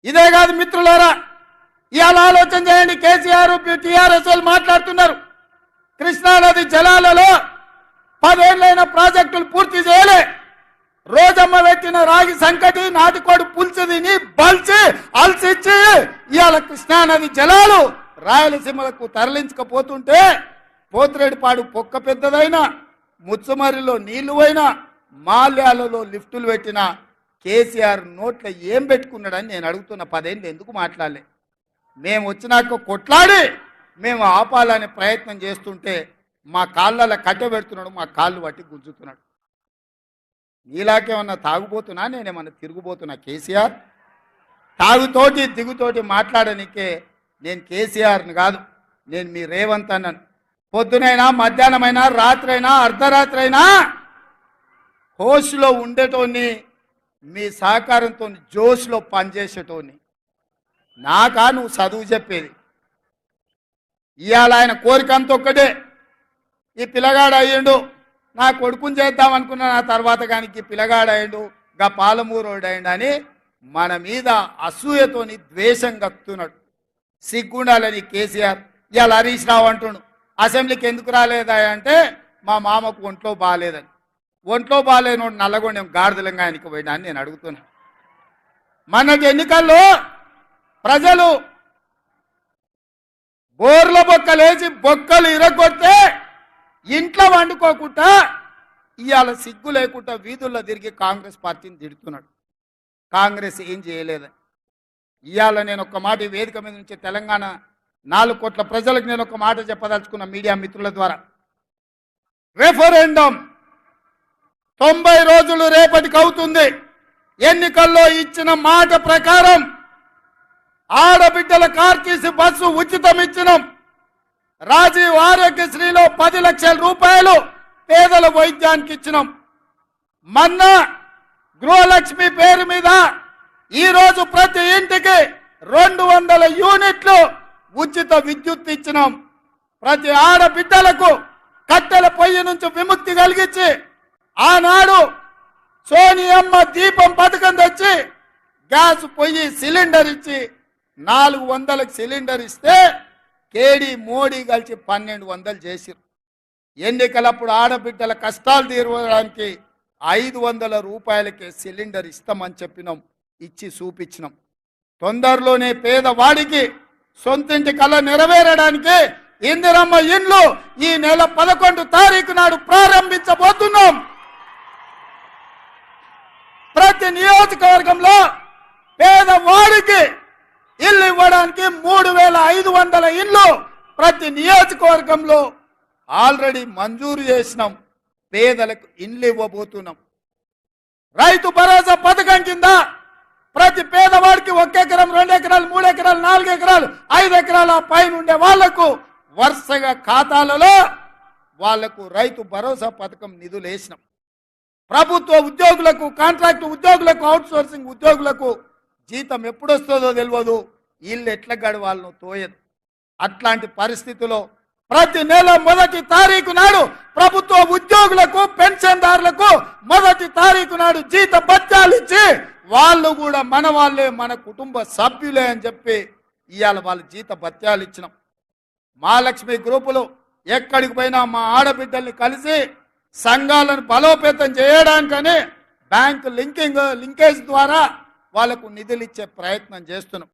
ఇదే కాదు మిత్రులారా, ఇవాళ ఆలోచన చేయండి. కేసీఆర్ టీఆర్ఎస్ వాళ్ళు మాట్లాడుతున్నారు, కృష్ణానది జలాలలో 10 ఏళ్ళైన ప్రాజెక్టులు పూర్తి చేయలే. రోజమ్మ పెట్టిన రాగి సంకటి నాటుకోడు పులుసు తిని బల్చి అల్సిచ్చి ఇవాళ కృష్ణానది జలాలు రాయలసీమలకు తరలించకపోతుంటే పోతిరెడ్డిపాడు పొక్క పెద్దదైనా, ముచ్చుమర్రిలో నీళ్లు పోయినా, మాల్యాలలో లిఫ్టులు పెట్టిన కేసీఆర్ నోట్లో ఏం పెట్టుకున్నాడని నేను అడుగుతున్న. 10 ఏళ్ళు ఎందుకు మాట్లాడలే? మేము వచ్చినాక కొట్లాడి మేము ఆపాలనే ప్రయత్నం చేస్తుంటే మా కాళ్ళలో కట్టె పెడుతున్నాడు, మా కాళ్ళు పట్టి గుంజుతున్నాడు. నీలాకేమన్నా తాగుబోతున్నా, నేనేమన్నా తిరుగుబోతున్నా? కేసీఆర్ తాగుతోటి దిగుతోటి మాట్లాడనికే నేను కేసీఆర్ని కాదు, నేను మీ రేవంత్ అన్నాను. పొద్దునైనా మధ్యాహ్నమైనా రాత్రైనా అర్ధరాత్రి అయినా హోస్లో ఉండేటోని, మీ సహకారంతో జోష్లో పనిచేసేటోని. నాకా నువ్వు చదువు చెప్పేది? ఇవాళ ఆయన కోరిక అంత ఒక్కటే, ఈ పిల్లగాడు అయ్యిండు, నా కొడుకుని చేద్దాం అనుకున్నా, నా తర్వాత కానీ పిల్లగాడు అయ్యిండు, గా పాలమూరోడు అయ్యిండు అని మన మీద అసూయతోని ద్వేషం కక్కుతున్నాడు. సిగ్గుండాలని కేసీఆర్. ఇవాళ హరీష్ రావు అంటుండు, అసెంబ్లీకి ఎందుకు రాలేదా అంటే మా మామకు ఒంట్లో బాగాలేదని. ఒంట్లో బాగాలేనోడు నల్లగొండెం గాడిదలంగా ఆయనకి పోయినా అని నేను అడుగుతున్నా. మొన్నటి ఎన్నికల్లో ప్రజలు బోర్ల బొక్కలేసి బొక్కలు ఇరగొడితే ఇంట్లో వండుకోకుండా ఇవాళ సిగ్గు లేకుండా వీధుల్లో తిరిగి కాంగ్రెస్ పార్టీని తిడుతున్నాడు. కాంగ్రెస్ ఏం చేయలేదని. ఇవాళ నేను ఒక మాట ఈ వేదిక మీద నుంచి తెలంగాణ 4 కోట్ల ప్రజలకు నేను ఒక మాట చెప్పదలుచుకున్న మీడియా మిత్రుల ద్వారా. రెఫరెండం 90 రోజులు రేపటికి అవుతుంది. ఎన్నికల్లో ఇచ్చిన మాట ప్రకారం ఆడబిడ్డల కార్టీసీ బస్సు ఉచితం ఇచ్చినాం. రాజీవ్ ఆరోగ్యశ్రీలో 10 లక్షల రూపాయలు పేదల వైద్యానికి ఇచ్చినాం. మొన్న గృహలక్ష్మి పేరు మీద ఈరోజు ప్రతి ఇంటికి 200 యూనిట్లు ఉచిత విద్యుత్ ఇచ్చినాం. ప్రతి ఆడబిడ్డలకు కట్టెల పొయ్యి నుంచి విముక్తి కలిగించి ఆనాడు సోనియమ్మ దీపం పథకం తెచ్చి గ్యాస్ పొయ్యి సిలిండర్ ఇచ్చి 400కి సిలిండర్ ఇస్తే కేడీ మోడీ కలిసి 1200 చేసిరు. ఎన్నికలప్పుడు ఆడబిడ్డల కష్టాలు తీర్చడానికి 500 రూపాయలకే సిలిండర్ ఇస్తామని చెప్పినాం, ఇచ్చి చూపించినాం. తొందరలోనే పేదవాడికి సొంతింటి కళ నెరవేరడానికి ఇందిరమ్మ ఇండ్లు ఈ నెల 11 తారీఖు నాడు ప్రారంభించబోతున్నాం. ప్రతి నియోజకవర్గంలో పేదవాడికి ఇల్లు ఇవ్వడానికి 3500 ఇల్లు ప్రతి నియోజకవర్గంలో ఆల్రెడీ మంజూరు చేసినాం. పేదలకు ఇల్లు ఇవ్వబోతున్నాం. రైతు భరోసా పథకం కింద ప్రతి పేదవాడికి 1 ఎకరం, 2 ఎకరాలు, 3 ఎకరాలు, 4 ఎకరాలు, 5 ఎకరాల పైన ఉండే వాళ్లకు వరుసగా ఖాతాలలో వాళ్లకు రైతు భరోసా పథకం నిధులు వేసినాం. ప్రభుత్వ ఉద్యోగులకు, కాంట్రాక్ట్ ఉద్యోగులకు, అవుట్ సోర్సింగ్ ఉద్యోగులకు జీతం ఎప్పుడొస్తుందో తెలియదు, వీళ్ళు ఎట్లా గడవాళ్ళను తోయదు. అట్లాంటి పరిస్థితిలో ప్రతి నెల 1వ తారీఖు నాడు ప్రభుత్వ ఉద్యోగులకు, పెన్షన్దారులకు 1వ తారీఖు నాడు జీత భత్యాలు ఇచ్చి వాళ్ళు కూడా మన వాళ్ళే, మన కుటుంబ సభ్యులే అని చెప్పి ఇవాళ వాళ్ళు జీత భత్యాలు ఇచ్చినాం. మహాలక్ష్మి గ్రూపులు ఎక్కడికి పోయినా మా ఆడబిడ్డల్ని కలిసి సంఘాలను బలోపేతం చేయడానికని బ్యాంకు లింకేజ్ ద్వారా వాళ్లకు నిధులు ఇచ్చే ప్రయత్నం చేస్తున్నాం.